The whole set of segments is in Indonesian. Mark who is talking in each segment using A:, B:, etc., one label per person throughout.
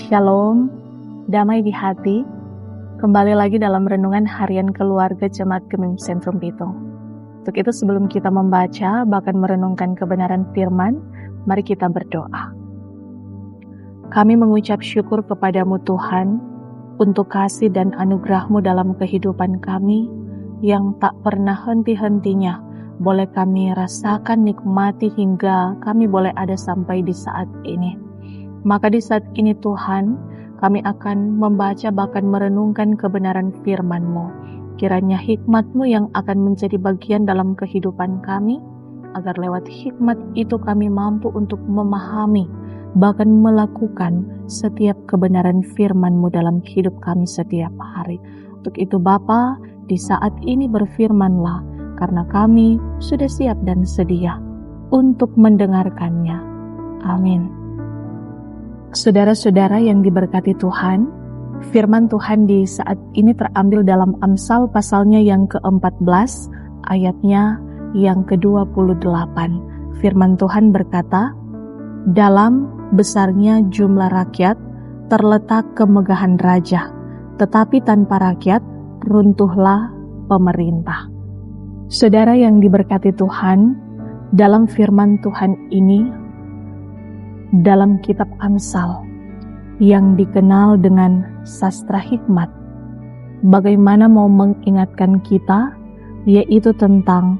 A: Shalom, damai di hati. Kembali lagi dalam renungan harian keluarga Jemaat Gemim Sentrum Bitung. Untuk itu sebelum kita membaca bahkan merenungkan kebenaran firman, mari kita berdoa. Kami mengucap syukur kepadamu Tuhan untuk kasih dan anugerah-Mu dalam kehidupan kami yang tak pernah henti-hentinya boleh kami rasakan, nikmati hingga kami boleh ada sampai di saat ini. Maka di saat ini Tuhan, kami akan membaca bahkan merenungkan kebenaran firman-Mu. Kiranya hikmat-Mu yang akan menjadi bagian dalam kehidupan kami, agar lewat hikmat itu kami mampu untuk memahami, bahkan melakukan setiap kebenaran firman-Mu dalam hidup kami setiap hari. Untuk itu Bapa, di saat ini berfirman-Lah, karena kami sudah siap dan sedia untuk mendengarkannya. Amin. Saudara-saudara yang diberkati Tuhan, firman Tuhan di saat ini terambil dalam Amsal pasalnya yang ke-14, ayatnya yang ke-28. Firman Tuhan berkata, "Dalam besarnya jumlah rakyat terletak kemegahan raja, tetapi tanpa rakyat runtuhlah pemerintah." Saudara yang diberkati Tuhan, dalam firman Tuhan ini, dalam kitab Amsal yang dikenal dengan sastra hikmat, bagaimana mau mengingatkan kita, yaitu tentang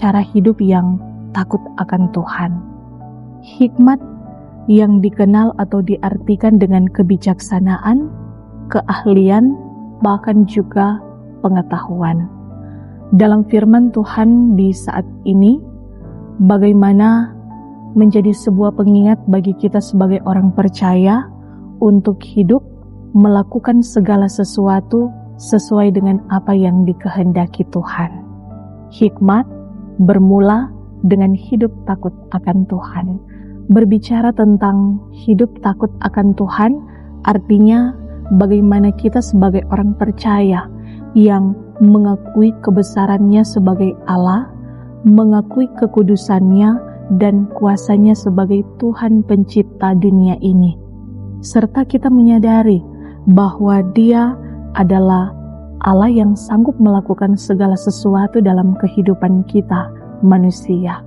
A: cara hidup yang takut akan Tuhan. Hikmat yang dikenal atau diartikan dengan kebijaksanaan, keahlian, bahkan juga pengetahuan. Dalam firman Tuhan di saat ini, bagaimana menjadi sebuah pengingat bagi kita sebagai orang percaya untuk hidup melakukan segala sesuatu sesuai dengan apa yang dikehendaki Tuhan. Hikmat bermula dengan hidup takut akan Tuhan. Berbicara tentang hidup takut akan Tuhan, artinya bagaimana kita sebagai orang percaya yang mengakui kebesarannya sebagai Allah, mengakui kekudusannya dan kuasanya sebagai Tuhan pencipta dunia ini, serta kita menyadari bahwa Dia adalah Allah yang sanggup melakukan segala sesuatu dalam kehidupan kita manusia.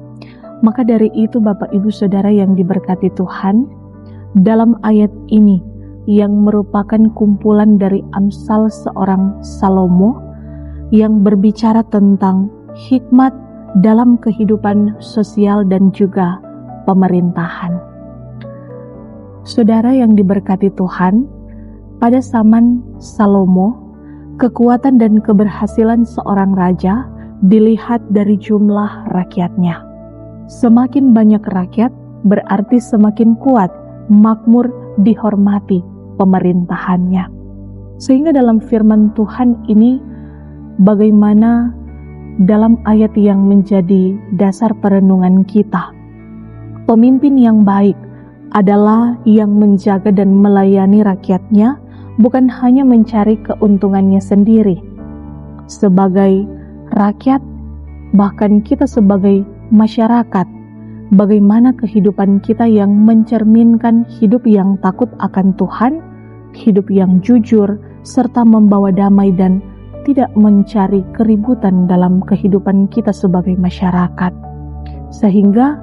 A: Maka dari itu Bapak Ibu Saudara yang diberkati Tuhan, dalam ayat ini yang merupakan kumpulan dari Amsal seorang Salomo yang berbicara tentang hikmat dalam kehidupan sosial dan juga pemerintahan. Saudara yang diberkati Tuhan, pada zaman Salomo, kekuatan dan keberhasilan seorang raja dilihat dari jumlah rakyatnya. Semakin banyak rakyat berarti semakin kuat, makmur, dihormati pemerintahannya. Sehingga dalam firman Tuhan ini, bagaimana dalam ayat yang menjadi dasar perenungan kita, pemimpin yang baik adalah yang menjaga dan melayani rakyatnya, bukan hanya mencari keuntungannya sendiri. Sebagai rakyat, bahkan kita sebagai masyarakat, bagaimana kehidupan kita yang mencerminkan hidup yang takut akan Tuhan, hidup yang jujur, serta membawa damai dan tidak mencari keributan dalam kehidupan kita sebagai masyarakat. Sehingga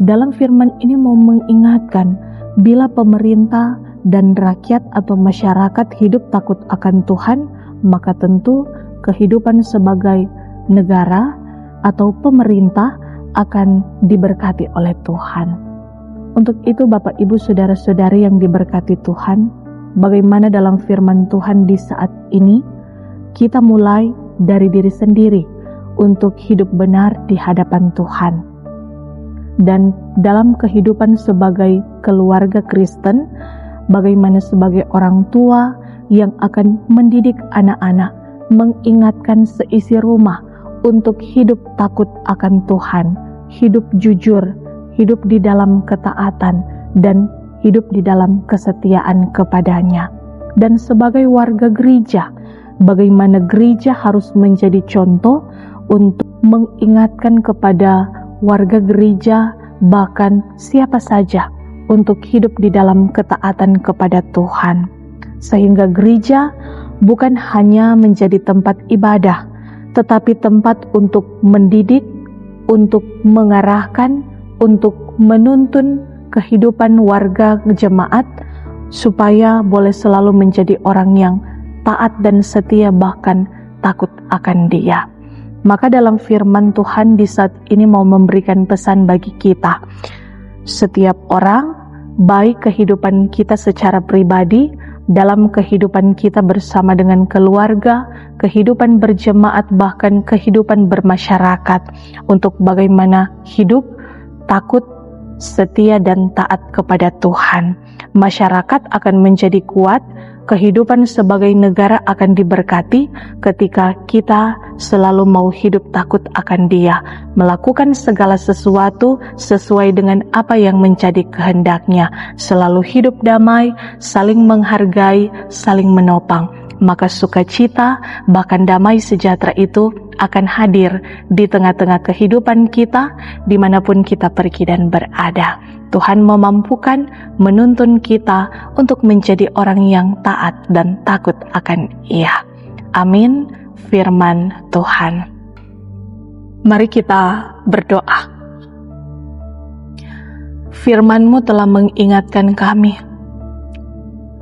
A: dalam firman ini mau mengingatkan, bila pemerintah dan rakyat atau masyarakat hidup takut akan Tuhan, maka tentu kehidupan sebagai negara atau pemerintah akan diberkati oleh Tuhan. Untuk itu Bapak Ibu Saudara-saudari yang diberkati Tuhan, bagaimana dalam firman Tuhan di saat ini, kita mulai dari diri sendiri untuk hidup benar di hadapan Tuhan. Dan dalam kehidupan sebagai keluarga Kristen, bagaimana sebagai orang tua yang akan mendidik anak-anak, mengingatkan seisi rumah untuk hidup takut akan Tuhan, hidup jujur, hidup di dalam ketaatan, dan hidup di dalam kesetiaan kepadanya. Dan sebagai warga gereja, bagaimana gereja harus menjadi contoh untuk mengingatkan kepada warga gereja, bahkan siapa saja, untuk hidup di dalam ketaatan kepada Tuhan, sehingga gereja bukan hanya menjadi tempat ibadah, tetapi tempat untuk mendidik, untuk mengarahkan, untuk menuntun kehidupan warga jemaat, supaya boleh selalu menjadi orang yang taat dan setia, bahkan takut akan Dia. Maka dalam firman Tuhan di saat ini mau memberikan pesan bagi kita. Setiap orang, baik kehidupan kita secara pribadi, dalam kehidupan kita bersama dengan keluarga, kehidupan berjemaat, bahkan kehidupan bermasyarakat, untuk bagaimana hidup takut, setia, dan taat kepada Tuhan. Masyarakat akan menjadi kuat, kehidupan sebagai negara akan diberkati ketika kita selalu mau hidup takut akan Dia, melakukan segala sesuatu sesuai dengan apa yang menjadi kehendak-Nya, selalu hidup damai, saling menghargai, saling menopang. Maka sukacita, bahkan damai sejahtera itu akan hadir di tengah-tengah kehidupan kita, dimanapun kita pergi dan berada. Tuhan memampukan, menuntun kita untuk menjadi orang yang taat dan takut akan Ia. Amin. Firman Tuhan. Mari kita berdoa. Firman-Mu telah mengingatkan kami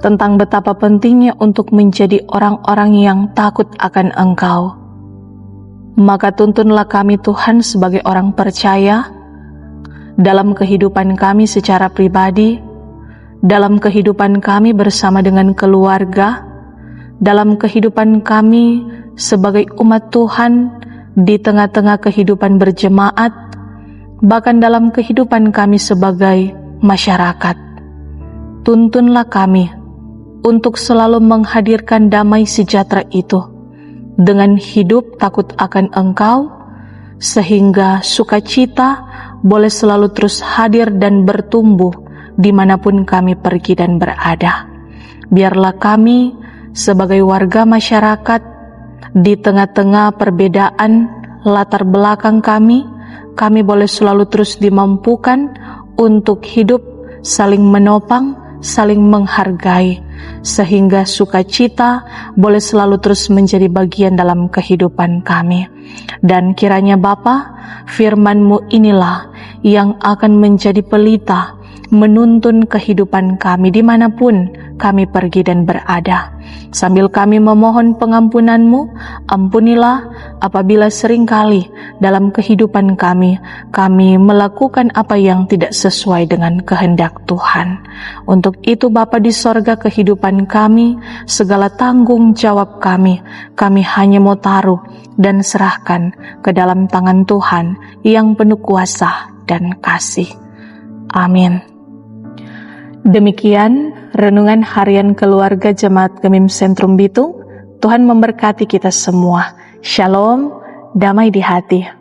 A: tentang betapa pentingnya untuk menjadi orang-orang yang takut akan Engkau. Maka tuntunlah kami Tuhan sebagai orang percaya dalam kehidupan kami secara pribadi, dalam kehidupan kami bersama dengan keluarga, dalam kehidupan kami sebagai umat Tuhan di tengah-tengah kehidupan berjemaat, bahkan dalam kehidupan kami sebagai masyarakat. Tuntunlah kami untuk selalu menghadirkan damai sejahtera itu dengan hidup takut akan Engkau, sehingga sukacita boleh selalu terus hadir dan bertumbuh dimanapun kami pergi dan berada. Biarlah kami sebagai warga masyarakat di tengah-tengah perbedaan latar belakang kami boleh selalu terus dimampukan untuk hidup saling menopang, saling menghargai, sehingga sukacita boleh selalu terus menjadi bagian dalam kehidupan kami. Dan kiranya Bapa, firman-Mu inilah yang akan menjadi pelita, menuntun kehidupan kami dimanapun kami pergi dan berada. Sambil kami memohon pengampunan-Mu, ampunilah apabila seringkali dalam kehidupan kami melakukan apa yang tidak sesuai dengan kehendak Tuhan. Untuk itu Bapa di sorga, kehidupan kami, segala tanggung jawab kami hanya mau taruh dan serahkan ke dalam tangan Tuhan yang penuh kuasa dan kasih. Amin. Demikian renungan harian keluarga Jemaat Gemim Sentrum Bitung. Tuhan memberkati kita semua. Shalom, damai di hati.